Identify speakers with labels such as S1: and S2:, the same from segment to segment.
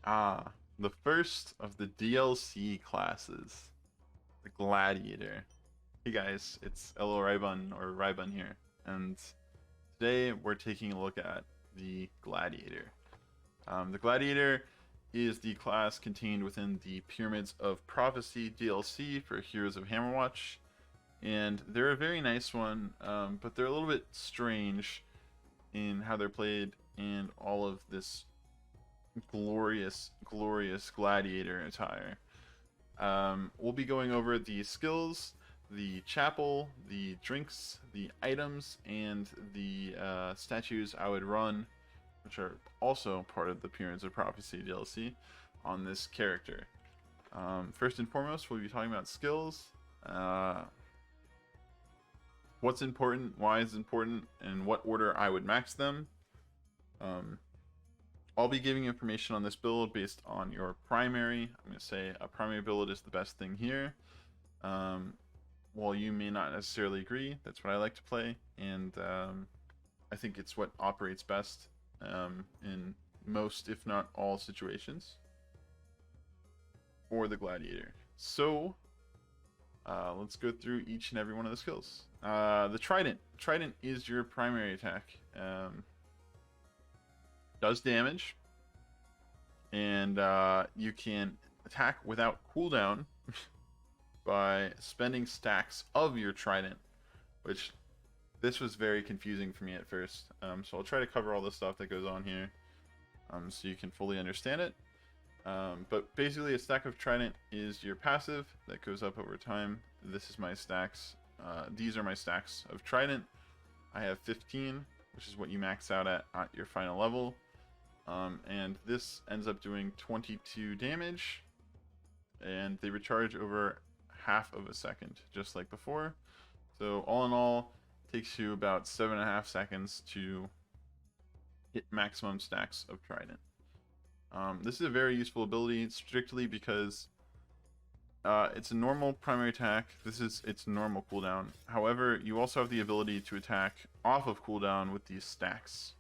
S1: Ah, the first of the DLC classes, the Gladiator. Hey guys, it's Elo Rybun or Rybun here, and today we're taking a look at the Gladiator. The Gladiator is the class contained within the Pyramids of Prophecy DLC for Heroes of Hammerwatch, and they're a very nice one, but they're a little bit strange in how they're played and all of this glorious, glorious gladiator attire. We'll be going over the skills, the chapel, the drinks, the items, and the statues I would run, which are also part of the Pyramids of Prophecy DLC, on this character. First and foremost, we'll be talking about skills, what's important, why it's important, and what order I would max them. I'll be giving information on this build based on your primary. I'm going to say a primary build is the best thing here. While you may not necessarily agree, that's what I like to play, and I think it's what operates best in most, if not all, situations for the Gladiator. So let's go through each and every one of the skills. The Trident. Trident is your primary attack. Does damage, and you can attack without cooldown by spending stacks of your Trident, which this was very confusing for me at first. So I'll try to cover all the stuff that goes on here so you can fully understand it. But basically, a stack of Trident is your passive that goes up over time. This is my stacks. These are my stacks of Trident. I have 15, which is what you max out at your final level. And this ends up doing 22 damage, and they recharge over half of a second, just like before. So all in all, takes you about 7.5 seconds to hit maximum stacks of Trident. This is a very useful ability, strictly because it's a normal primary attack. This is its normal cooldown. However, you also have the ability to attack off of cooldown with these stacks.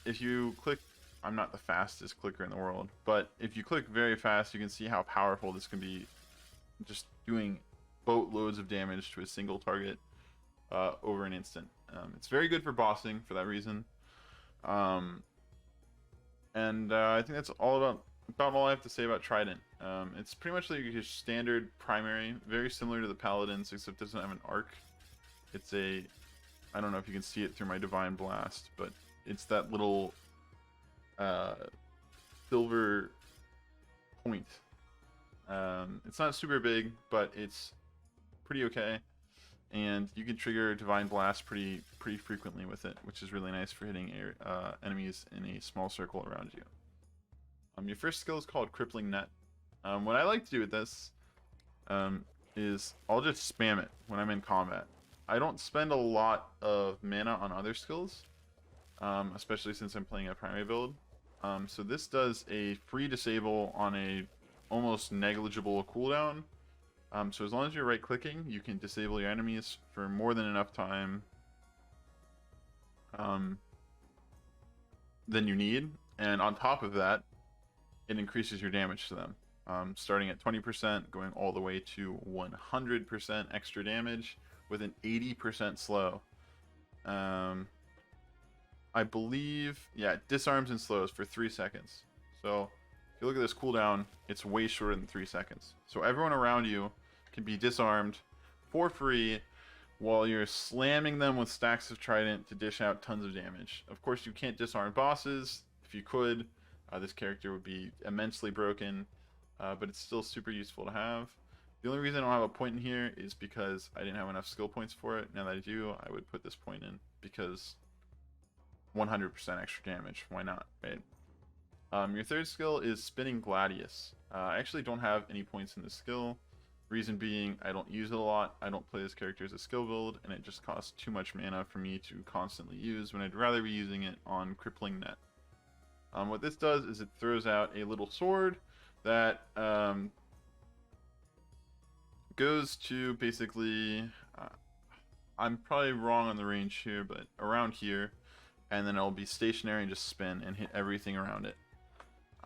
S1: If you click, I'm not the fastest clicker in the world, but if you click very fast, you can see how powerful this can be, just doing boatloads of damage to a single target over an instant. It's very good for bossing for that reason. I think that's about all I have to say about Trident. It's pretty much like your standard primary, very similar to the Paladins, except it doesn't have an arc. It's a, I don't know if you can see it through my Divine Blast, but it's that little silver point. It's not super big, but it's pretty okay, and you can trigger Divine Blast pretty frequently with it, which is really nice for hitting enemies in a small circle around you. Your first skill is called Crippling Net. What I like to do with this is I'll just spam it when I'm in combat. I don't spend a lot of mana on other skills, especially since I'm playing a primary build. So this does a free disable on a almost negligible cooldown. So as long as you're right clicking, you can disable your enemies for more than enough time than you need. And on top of that, it increases your damage to them. Starting at 20%, going all the way to 100% extra damage with an 80% slow. I believe, yeah, it disarms and slows for 3 seconds. So if you look at this cooldown, it's way shorter than 3 seconds. So everyone around you can be disarmed for free while you're slamming them with stacks of Trident to dish out tons of damage. Of course, you can't disarm bosses. If you could, this character would be immensely broken, but it's still super useful to have. The only reason I don't have a point in here is because I didn't have enough skill points for it. Now that I do, I would put this point in because 100% extra damage. Why not, right? Your third skill is Spinning Gladius. I actually don't have any points in this skill. Reason being, I don't use it a lot. I don't play this character as a skill build, and it just costs too much mana for me to constantly use when I'd rather be using it on Crippling Net. What this does is it throws out a little sword that goes to basically, I'm probably wrong on the range here, but around here. and then it'll be stationary and just spin and hit everything around it.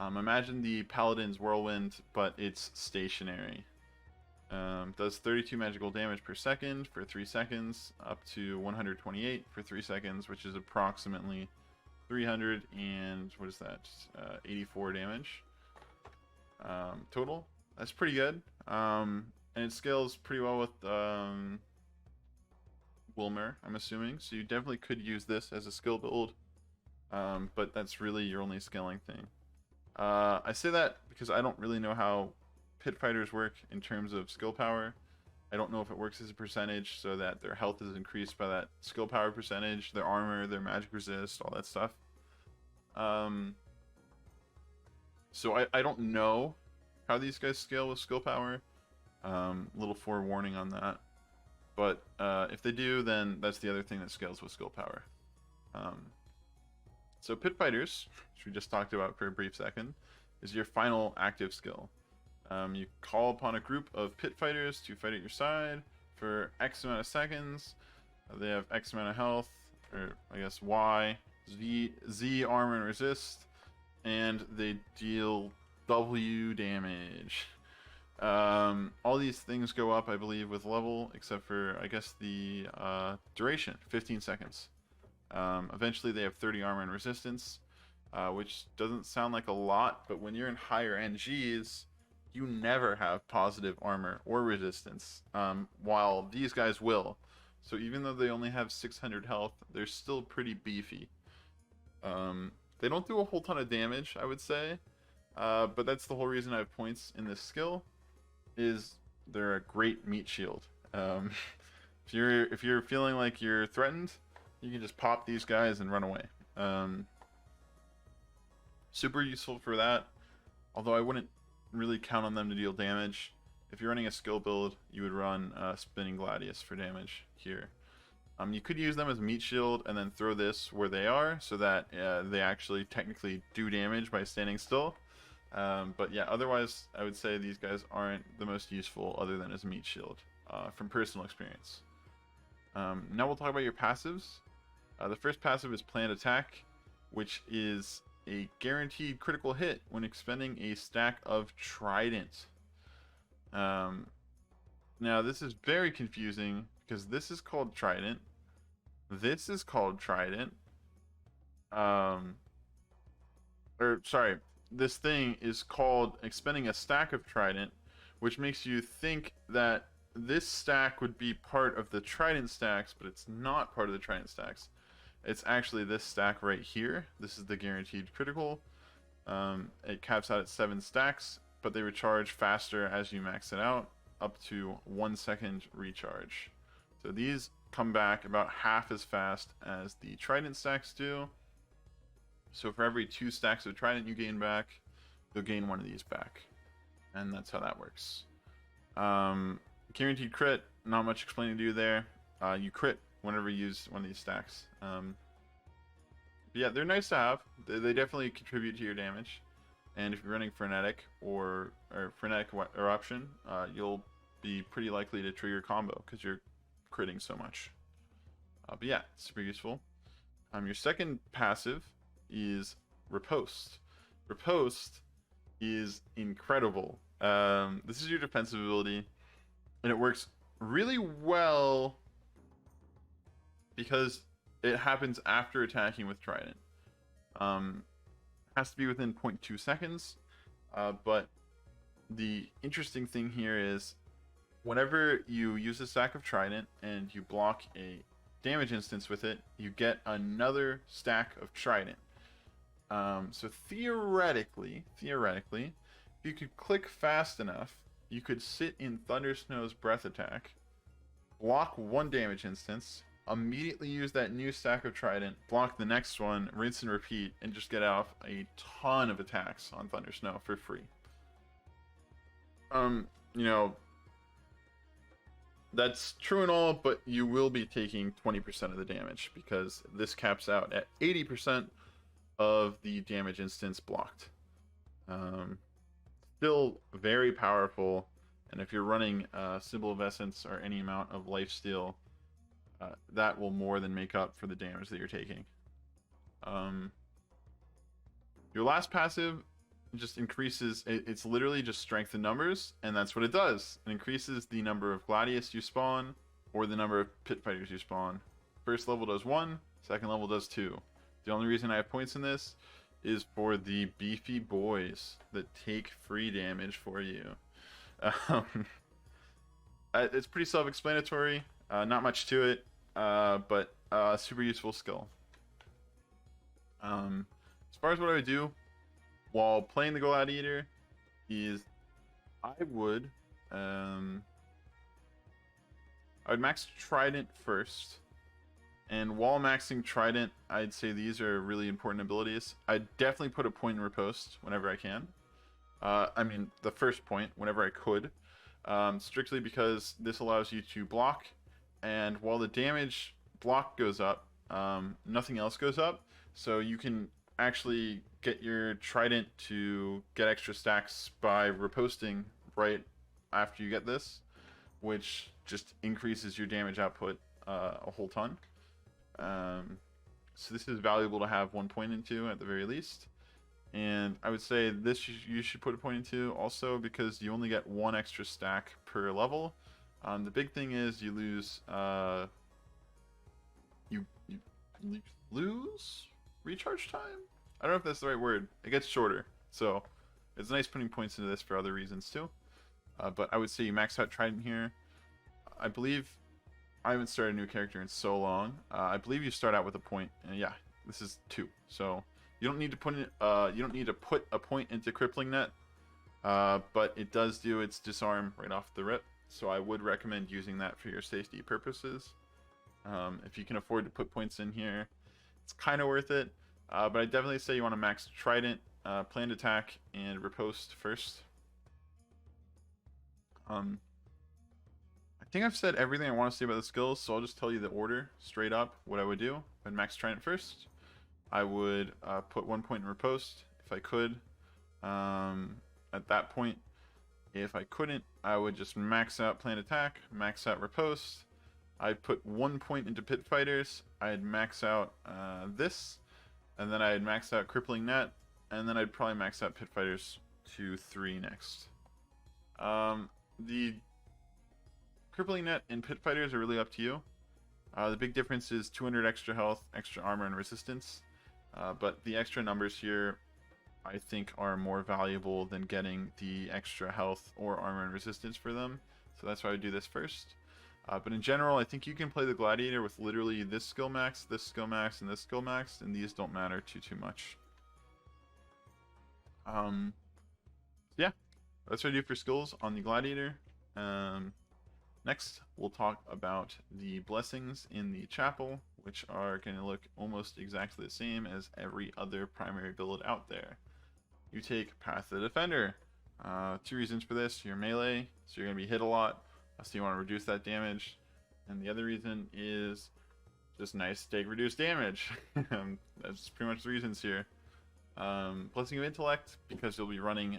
S1: Imagine the Paladin's Whirlwind, but it's stationary. Does 32 magical damage per second for 3 seconds, up to 128 for 3 seconds, which is approximately 300 and, what is that, 84 damage total. That's pretty good. And it scales pretty well with Wilmer, I'm assuming, so you definitely could use this as a skill build, but that's really your only scaling thing. I say that because I don't really know how pit fighters work in terms of skill power. I don't know if it works as a percentage so that their health is increased by that skill power percentage, their armor, their magic resist, all that stuff. So I don't know how these guys scale with skill power. Little forewarning on that. But if they do, then that's the other thing that scales with skill power. So pit fighters, which we just talked about for a brief second, is your final active skill. You call upon a group of pit fighters to fight at your side for X amount of seconds. They have X amount of health, or I guess Y, Z armor and resist, and they deal W damage. All these things go up, I believe, with level, except for, I guess, the duration, 15 seconds. Eventually they have 30 armor and resistance, which doesn't sound like a lot, but when you're in higher NGs, you never have positive armor or resistance, while these guys will. So even though they only have 600 health, they're still pretty beefy. They don't do a whole ton of damage, I would say, but that's the whole reason I have points in this skill, is they're a great meat shield. If you're feeling like you're threatened, you can just pop these guys and run away. Super useful for that, although I wouldn't really count on them to deal damage. If you're running a skill build, you would run Spinning Gladius for damage here. You could use them as a meat shield and then throw this where they are so that they actually technically do damage by standing still. But yeah, otherwise I would say these guys aren't the most useful other than as a meat shield, from personal experience. Now we'll talk about your passives. The first passive is Planned Attack, which is a guaranteed critical hit when expending a stack of Trident. Now this is very confusing because this is called Trident. This is called Trident. This thing is called expending a stack of Trident, which makes you think that this stack would be part of the Trident stacks, but it's not part of the Trident stacks. It's actually this stack right here. This is the guaranteed critical. It caps out at 7 stacks, but they recharge faster as you max it out, up to 1 second recharge. So these come back about half as fast as the Trident stacks do. So for every 2 stacks of Trident you gain back, you'll gain 1 of these back. And that's how that works. Guaranteed crit, not much explaining to do there. You crit whenever you use one of these stacks. But yeah, they're nice to have. They definitely contribute to your damage. And if you're running Frenetic or Frenetic Eruption, you'll be pretty likely to trigger combo because you're critting so much. But yeah, super useful. Your second passive is Riposte. Riposte is incredible. This is your defensive ability, and it works really well because it happens after attacking with Trident. Has to be within 0.2 seconds, but the interesting thing here is whenever you use a stack of Trident and you block a damage instance with it, you get another stack of Trident. So theoretically, if you could click fast enough, you could sit in Thundersnow's Breath Attack, block 1 damage instance, immediately use that new stack of Trident, block the next one, rinse and repeat, and just get off a ton of attacks on Thundersnow for free. You know, that's true and all, but you will be taking 20% of the damage because this caps out at 80% of the damage instance blocked. Still very powerful, and if you're running Symbol of Essence or any amount of lifesteal, that will more than make up for the damage that you're taking. Um, your last passive just increases, it's literally just strength in numbers, and that's what it does. It increases the number of Gladius you spawn, or the number of pit fighters you spawn. First level does 1, second level does 2. The only reason I have points in this is for the beefy boys that take free damage for you. It's pretty self-explanatory, not much to it, but super useful skill. As far as what I would do while playing the Gladiator is I would max Trident first. And while maxing Trident, I'd say these are really important abilities. I'd definitely put a point in riposte whenever I can. I mean, the first point, whenever I could. Strictly because this allows you to block, and while the damage block goes up, nothing else goes up. So you can actually get your Trident to get extra stacks by riposting right after you get this, which just increases your damage output a whole ton. So this is valuable to have 1 point into at the very least. And I would say this you should put a point into also because you only get 1 extra stack per level. The big thing is you lose you lose recharge time? I don't know if that's the right word. It gets shorter. So it's nice putting points into this for other reasons too. But I would say you max out Trident here. I believe I haven't started a new character in so long. I believe you start out with a point, and yeah, this is 2. So you don't need to put a point into Crippling Net, but it does do its disarm right off the rip. So I would recommend using that for your safety purposes. If you can afford to put points in here, it's kind of worth it. But I definitely say you want to max Trident, planned attack, and riposte first. I think I've said everything I want to say about the skills, so I'll just tell you the order straight up what I would do. I'd max Trident first. I would put 1 point in riposte if I could. At that point, if I couldn't, I would just max out planned attack, max out riposte. I'd put 1 point into pit fighters. I'd max out this, and then I'd max out crippling net, and then I'd probably max out pit fighters to 3 next. The crippling net and pit fighters are really up to you. The big difference is 200 extra health, extra armor, and resistance. But the extra numbers here, I think, are more valuable than getting the extra health or armor and resistance for them. So that's why I would do this first. But in general, I think you can play the Gladiator with literally this skill max, this skill max, and this skill max, and these don't matter too much. Yeah, that's what I do for skills on the Gladiator. Next, we'll talk about the blessings in the chapel, which are going to look almost exactly the same as every other primary build out there. You take Path of the Defender. 2 reasons for this. You're melee, so you're going to be hit a lot, so you want to reduce that damage. And the other reason is just nice to take reduced damage. That's pretty much the reasons here. Blessing of Intellect, because you'll be running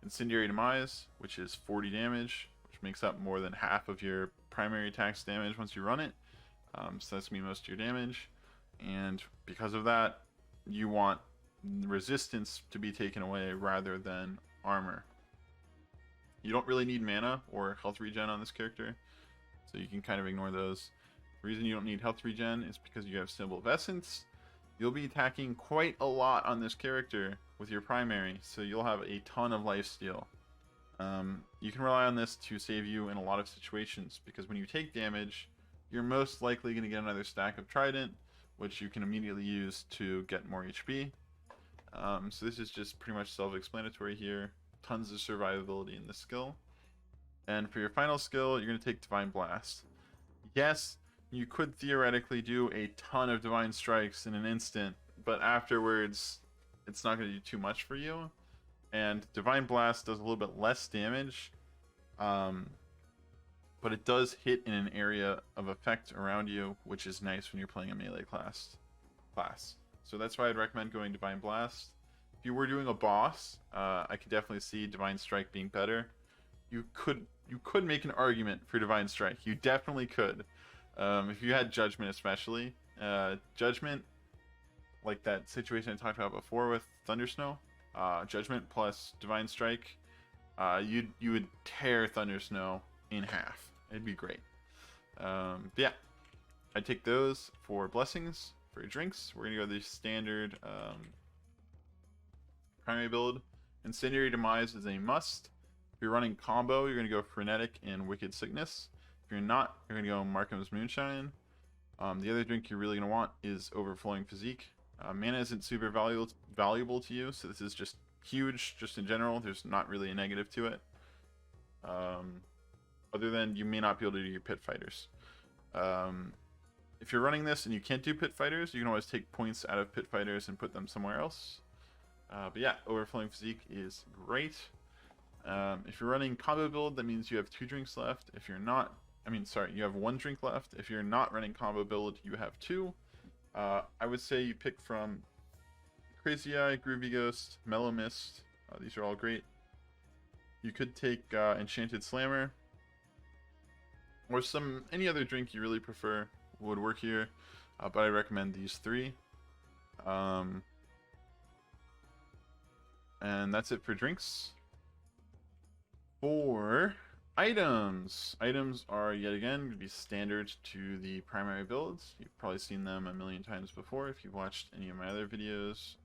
S1: Incendiary Demise, which is 40 damage, which makes up more than half of your primary attack's damage once you run it. So that's going to be most of your damage. And because of that, you want resistance to be taken away rather than armor. You don't really need mana or health regen on this character, so you can kind of ignore those. The reason you don't need health regen is because you have Symbol of Essence. You'll be attacking quite a lot on this character with your primary, so you'll have a ton of lifesteal. You can rely on this to save you in a lot of situations, because when you take damage, you're most likely going to get another stack of Trident, which you can immediately use to get more HP. So this is just pretty much self-explanatory here. Tons of survivability in this skill. And for your final skill, you're going to take Divine Blast. Yes, you could theoretically do a ton of Divine Strikes in an instant, but afterwards, it's not going to do too much for you. And Divine Blast does a little bit less damage, but it does hit in an area of effect around you, which is nice when you're playing a melee class. So that's why I'd recommend going Divine Blast. If you were doing a boss, I could definitely see Divine Strike being better. You could make an argument for Divine Strike. You definitely could. If you had Judgment especially, Judgment, like that situation I talked about before with Thundersnow, Judgment plus Divine Strike, you would tear Thundersnow in half. It'd be great. But yeah, I take those for blessings. For drinks, we're gonna go the standard primary build. Incendiary Demise is a must. If you're running combo, you're gonna go Frenetic and Wicked Sickness. If you're not, you're gonna go Markham's Moonshine. The other drink you're really gonna want is Overflowing Physique. Mana isn't super valuable to you, so this is just huge, just in general. There's not really a negative to it. Other than you may not be able to do your pit fighters. If you're running this and you can't do pit fighters, you can always take points out of pit fighters and put them somewhere else. But yeah, Overflowing Physique is great. If you're running combo build, that means you have 2 drinks left. If you're not, you have 1 drink left. If you're not running combo build, you have 2. I would say you pick from Crazy Eye, Groovy Ghost, Mellow Mist. These are all great. You could take Enchanted Slammer, or any other drink you really prefer would work here, but I recommend these 3. And that's it for drinks. For items are yet again going to be standard to the primary builds. You've probably seen them a million times before if you've watched any of my other videos.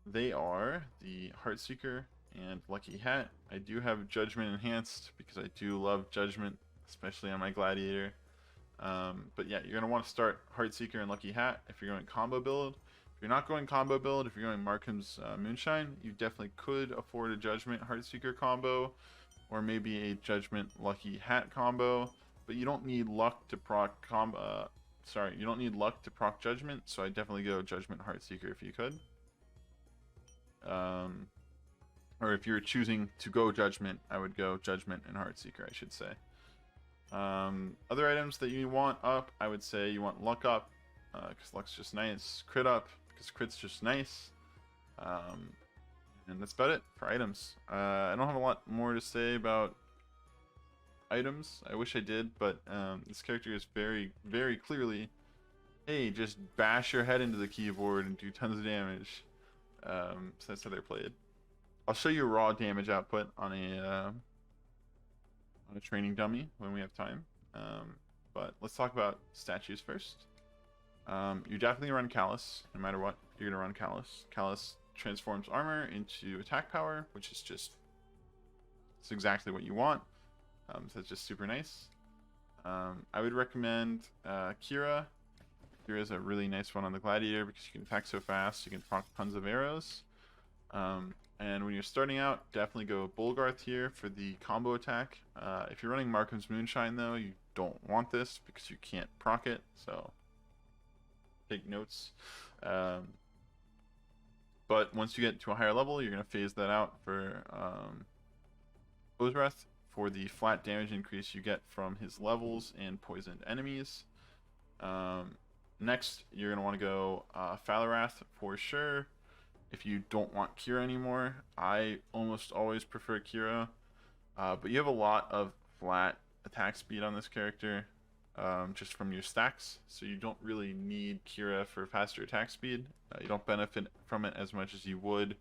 S1: They are the Heartseeker and Lucky Hat. I do have Judgment Enhanced because I do love Judgment, especially on my Gladiator. But yeah, you're going to want to start Heartseeker and Lucky Hat if you're going combo build. If you're not going combo build, if you're going Markham's Moonshine, you definitely could afford a Judgment Heartseeker combo, or maybe a Judgment Lucky Hat combo. But you don't need luck to proc you don't need luck to proc Judgment, so I definitely go Judgment Heartseeker if you could. Or if you're choosing to go Judgment, I would go Judgment and Heartseeker, I should say. Other items that you want up, I would say you want Luck up, because Luck's just nice. Crit up, because Crit's just nice. And that's about it for items. I don't have a lot more to say about items. I wish I did, but this character is very, very clearly, hey, just bash your head into the keyboard and do tons of damage. So that's how they're played. I'll show you raw damage output on a training dummy when we have time. But let's talk about statues first. You definitely run Callus, no matter what. You're gonna run Callus. Callus transforms armor into attack power, which is just, it's exactly what you want. So it's just super nice. I would recommend Kira. Kira is a really nice one on the Gladiator because you can attack so fast. You can proc tons of arrows. And when you're starting out, definitely go Bulgarth here for the combo attack. If you're running Markham's Moonshine, though, you don't want this because you can't proc it. So take notes. But once you get to a higher level, you're going to phase that out for Ozreth for the flat damage increase you get from his levels and poisoned enemies. Next, you're going to want to go Falarath for sure. If you don't want Kira anymore, I almost always prefer Kira. But you have a lot of flat attack speed on this character, just from your stacks, so you don't really need Kira for faster attack speed. You don't benefit from it as much as you would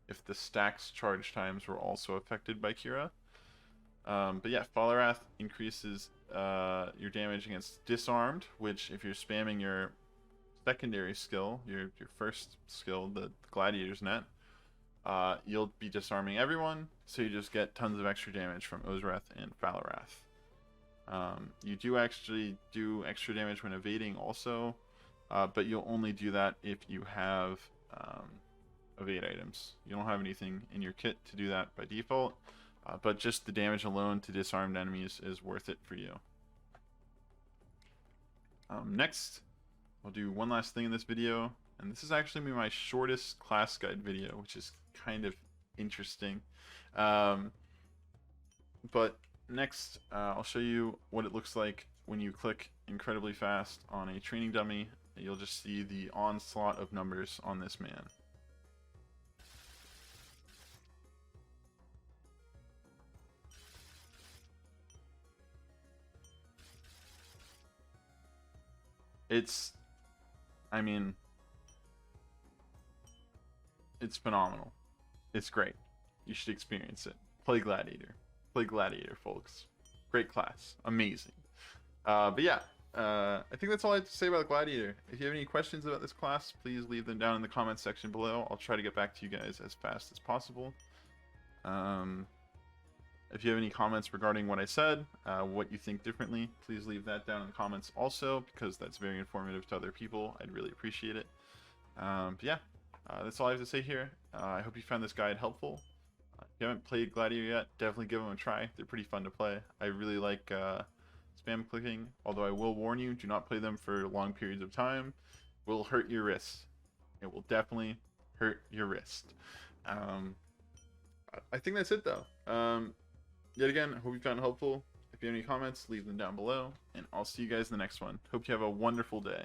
S1: if the stacks charge times were also affected by Kira. But yeah, Falarath increases your damage against Disarmed, which if you're spamming your secondary skill, your first skill, the Gladiator's Net, you'll be disarming everyone, so you just get tons of extra damage from Ozreth and Falarath. You do actually do extra damage when evading also, but you'll only do that if you have evade items. You don't have anything in your kit to do that by default, but just the damage alone to disarmed enemies is worth it for you. Next, I'll do one last thing in this video, and this is actually my shortest class guide video, which is kind of interesting. But next, I'll show you what it looks like when you click incredibly fast on a training dummy. You'll just see the onslaught of numbers on this man. It's, I mean, it's phenomenal. It's great. You should experience it. Play Gladiator. Play Gladiator, folks. Great class. Amazing. But yeah, I think that's all I have to say about Gladiator. If you have any questions about this class, please leave them down in the comments section below. I'll try to get back to you guys as fast as possible. If you have any comments regarding what I said, what you think differently, please leave that down in the comments also, because that's very informative to other people. I'd really appreciate it. But yeah, that's all I have to say here. I hope you found this guide helpful. If you haven't played Gladiator yet, definitely give them a try. They're pretty fun to play. I really like spam clicking, although I will warn you, do not play them for long periods of time. It will hurt your wrist. It will definitely hurt your wrist. I think that's it though. Yet again, I hope you found it helpful. If you have any comments, leave them down below, and I'll see you guys in the next one. Hope you have a wonderful day.